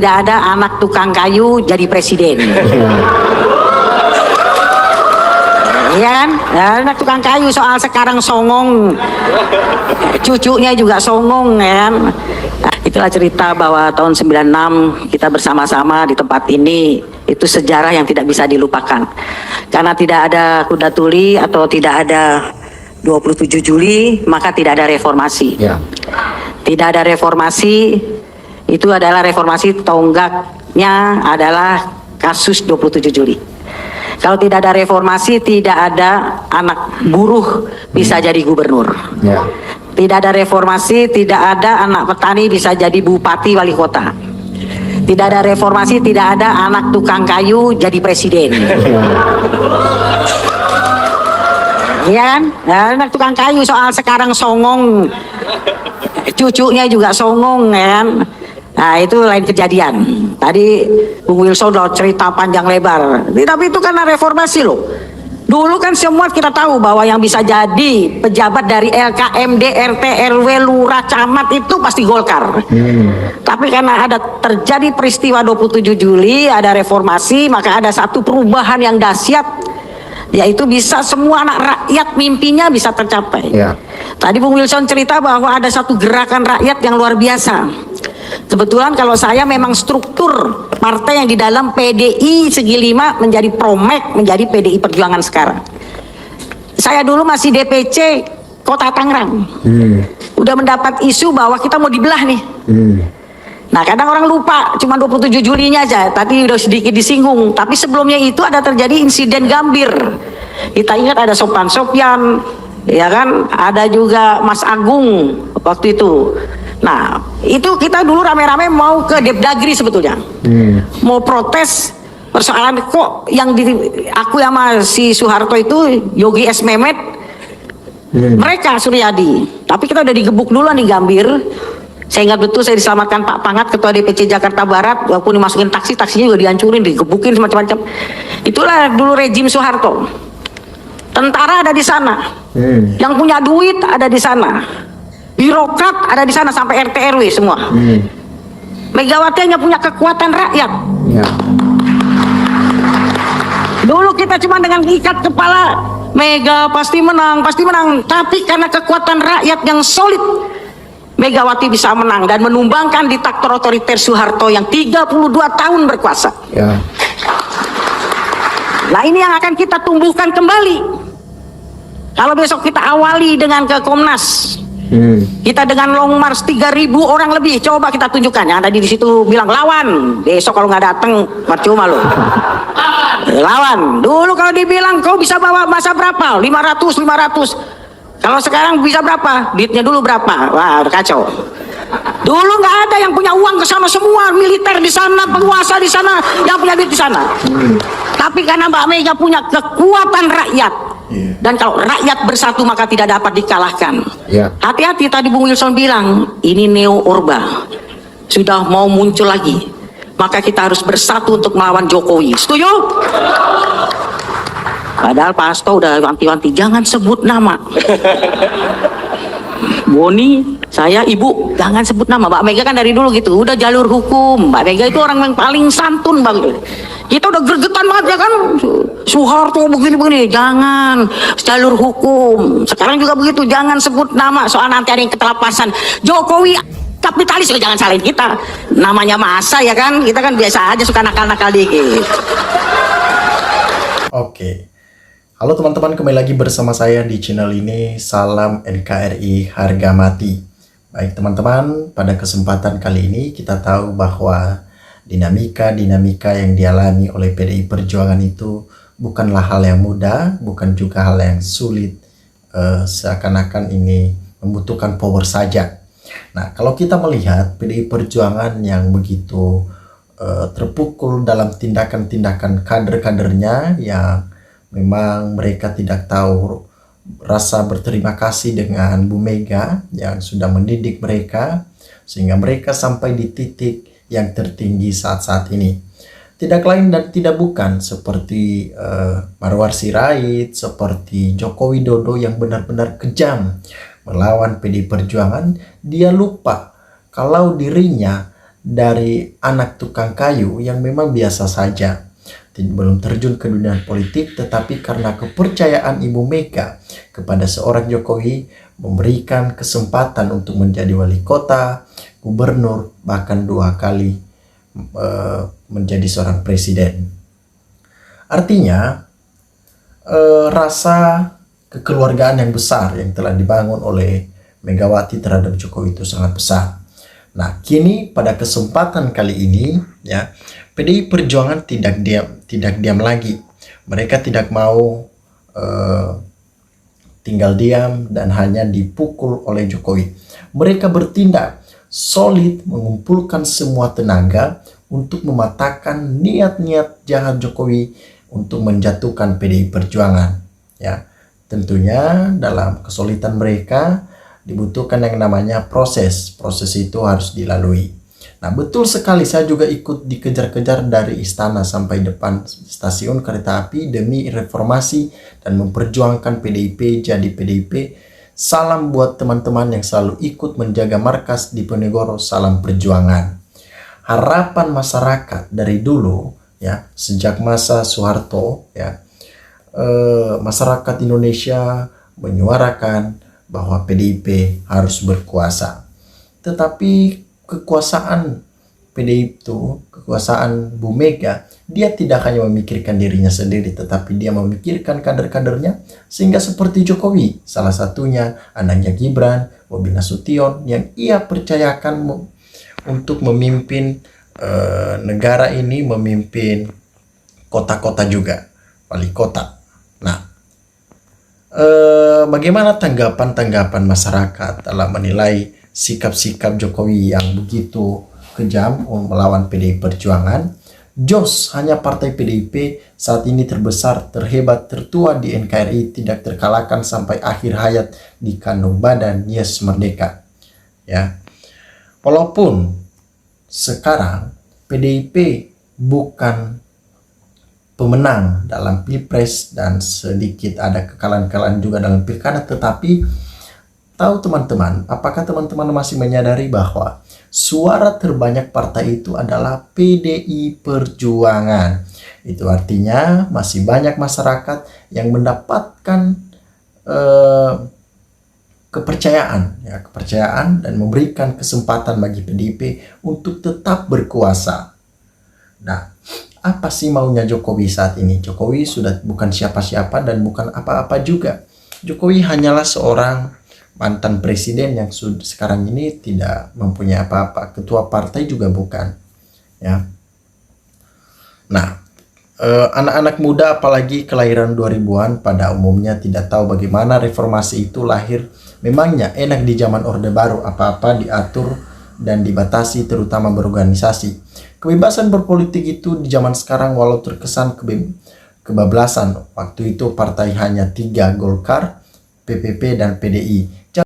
Tidak ada anak tukang kayu jadi presiden. Iya kan? Anak tukang kayu soal sekarang songong, cucunya juga songong ya kan? Nah, itulah cerita bahwa tahun 96 kita bersama-sama di tempat ini, itu sejarah yang tidak bisa dilupakan. Karena tidak ada kuda tuli atau tidak ada 27 Juli, maka tidak ada reformasi. Ya. Tidak ada reformasi, itu adalah reformasi tonggaknya adalah kasus 27 Juli. Kalau tidak ada reformasi, tidak ada anak buruh bisa jadi gubernur. Ya. Tidak ada reformasi, tidak ada anak petani bisa jadi bupati wali kota. Tidak ada reformasi, tidak ada anak tukang kayu jadi presiden. Iya kan? Anak tukang kayu soal sekarang songong, cucunya juga songong ya kan? Nah itu lain kejadian. Tadi Bung Wilson udah cerita panjang lebar. Tapi itu karena reformasi loh. Dulu kan semua kita tahu bahwa yang bisa jadi pejabat dari LKMD, RT, RW, lurah, camat itu pasti Golkar. Tapi karena ada terjadi peristiwa 27 Juli, ada reformasi, maka ada satu perubahan yang dahsyat, yaitu bisa semua anak rakyat mimpinya bisa tercapai. Ya. Tadi Bung Wilson cerita bahwa ada satu gerakan rakyat yang luar biasa. Kebetulan kalau saya memang struktur partai yang di dalam PDI Segi Lima menjadi Promek, menjadi PDI Perjuangan sekarang. Saya dulu masih DPC Kota Tangerang. Udah mendapat isu bahwa kita mau dibelah nih. Nah kadang orang lupa cuma 27 Julinya aja, tadi udah sedikit disinggung. Tapi sebelumnya itu ada terjadi insiden Gambir. Kita ingat ada Sopan Sopyan, ya kan, ada juga Mas Agung waktu itu. Nah itu kita dulu rame-rame mau ke Depdagri sebetulnya, mau protes persoalan kok yang aku sama si Soeharto itu Yogi S. Mehmet, mereka Suryadi. Tapi kita udah digebuk dulu nih Gambir. Saya ingat betul, saya diselamatkan Pak Pangat, Ketua DPC Jakarta Barat, walaupun dimasukin taksi, taksinya juga dihancurin, digebukin semacam-macam. Itulah dulu rejim Soeharto. Tentara ada di sana, yang punya duit ada di sana, birokrat ada di sana, sampai RT RW semua. Megawati hanya punya kekuatan rakyat. Ya. Dulu kita cuma dengan ikat kepala, Mega pasti menang, pasti menang. Tapi karena kekuatan rakyat yang solid, Megawati bisa menang dan menumbangkan diktator otoriter Soeharto yang 32 tahun berkuasa. Ya. Nah ini yang akan kita tumbuhkan kembali. Kalau besok kita awali dengan ke Komnas, kita dengan long march 3.000 orang lebih, coba kita tunjukkan. Yang tadi di situ bilang lawan, besok kalau nggak datang percuma loh. Lawan. Dulu kalau dibilang kau bisa bawa masa berapa? 500. Kalau sekarang bisa berapa? Duitnya dulu berapa? Wah, kacau. Dulu nggak ada yang punya uang ke sana, semua militer di sana, penguasa di sana, yang punya duit di sana. Tapi karena Mbak Mega punya kekuatan rakyat, dan kalau rakyat bersatu maka tidak dapat dikalahkan. Hati-hati, tadi Bung Wilson bilang ini neo orba sudah mau muncul lagi, maka kita harus bersatu untuk melawan Jokowi. Setuju? Padahal Pak Hasto udah wanti-wanti jangan sebut nama. Boni, saya, Ibu, jangan sebut nama. Mbak Mega kan dari dulu gitu, udah jalur hukum. Mbak Mega itu orang yang paling santun, Bang. Kita udah gregetan banget ya kan, Soeharto begini-begini, jangan jalur hukum. Sekarang juga begitu, jangan sebut nama, soal nanti ada yang ketelapasan. Jokowi kapitalis, ya jangan salahin kita. Namanya masa ya kan, kita kan biasa aja suka nakal-nakal dikit. Oke. Halo teman-teman, kembali lagi bersama saya di channel ini. Salam NKRI harga mati. Baik teman-teman, pada kesempatan kali ini kita tahu bahwa dinamika yang dialami oleh PDI Perjuangan itu bukanlah hal yang mudah, bukan juga hal yang sulit. Seakan-akan ini membutuhkan power saja. Nah, kalau kita melihat PDI Perjuangan yang begitu terpukul dalam tindakan-tindakan kader-kadernya yang memang mereka tidak tahu rasa berterima kasih dengan Bu Mega yang sudah mendidik mereka sehingga mereka sampai di titik yang tertinggi saat-saat ini. Tidak lain dan tidak bukan seperti Marwar Sirait, seperti Joko Widodo yang benar-benar kejam melawan PDI Perjuangan. Dia lupa kalau dirinya dari anak tukang kayu yang memang biasa saja, belum terjun ke dunia politik, tetapi karena kepercayaan Ibu Mega kepada seorang Jokowi, memberikan kesempatan untuk menjadi wali kota, gubernur, bahkan 2 kali menjadi seorang presiden. Artinya rasa kekeluargaan yang besar yang telah dibangun oleh Megawati terhadap Jokowi itu sangat besar. Nah, kini pada kesempatan kali ini ya, PDI Perjuangan tidak diam lagi. Mereka tidak mau tinggal diam dan hanya dipukul oleh Jokowi. Mereka bertindak solid, mengumpulkan semua tenaga untuk mematahkan niat-niat jahat Jokowi untuk menjatuhkan PDI Perjuangan. Ya, tentunya dalam kesulitan mereka dibutuhkan yang namanya proses. Proses itu harus dilalui. Nah, betul sekali, saya juga ikut dikejar-kejar dari istana sampai depan stasiun kereta api demi reformasi dan memperjuangkan PDIP jadi PDIP. Salam buat teman-teman yang selalu ikut menjaga markas Diponegoro, salam perjuangan. Harapan masyarakat dari dulu ya, sejak masa Soeharto ya, masyarakat Indonesia menyuarakan bahwa PDIP harus berkuasa. Tetapi kekuasaan PDIP itu, kekuasaan Bu Mega, dia tidak hanya memikirkan dirinya sendiri, tetapi dia memikirkan kader-kadernya, sehingga seperti Jokowi, salah satunya anaknya Gibran, Bobi Nasution, yang ia percayakan untuk memimpin negara ini, memimpin kota-kota juga, wali kota. Nah, bagaimana tanggapan masyarakat dalam menilai sikap-sikap Jokowi yang begitu kejam melawan PDI Perjuangan? JOS, hanya partai PDIP saat ini terbesar, terhebat, tertua di NKRI, tidak terkalahkan sampai akhir hayat di kandung badan Yes Merdeka. Ya, walaupun sekarang PDIP bukan pemenang dalam Pilpres dan sedikit ada kekalahan-kekalahan juga dalam Pilkada, tetapi tahu teman-teman, apakah teman-teman masih menyadari bahwa suara terbanyak partai itu adalah PDI Perjuangan? Itu artinya masih banyak masyarakat yang mendapatkan kepercayaan dan memberikan kesempatan bagi PDIP untuk tetap berkuasa. Nah, apa sih maunya Jokowi saat ini? Jokowi sudah bukan siapa-siapa dan bukan apa-apa juga. Jokowi hanyalah seorang mantan presiden yang sekarang ini tidak mempunyai apa-apa. Ketua partai juga bukan. Ya. Nah, anak-anak muda apalagi kelahiran 2000-an pada umumnya tidak tahu bagaimana reformasi itu lahir. Memangnya enak di zaman Orde Baru, apa-apa diatur dan dibatasi, terutama berorganisasi. Kebebasan berpolitik itu di zaman sekarang walau terkesan kebablasan, waktu itu partai hanya 3, Golkar, PPP, dan PDI.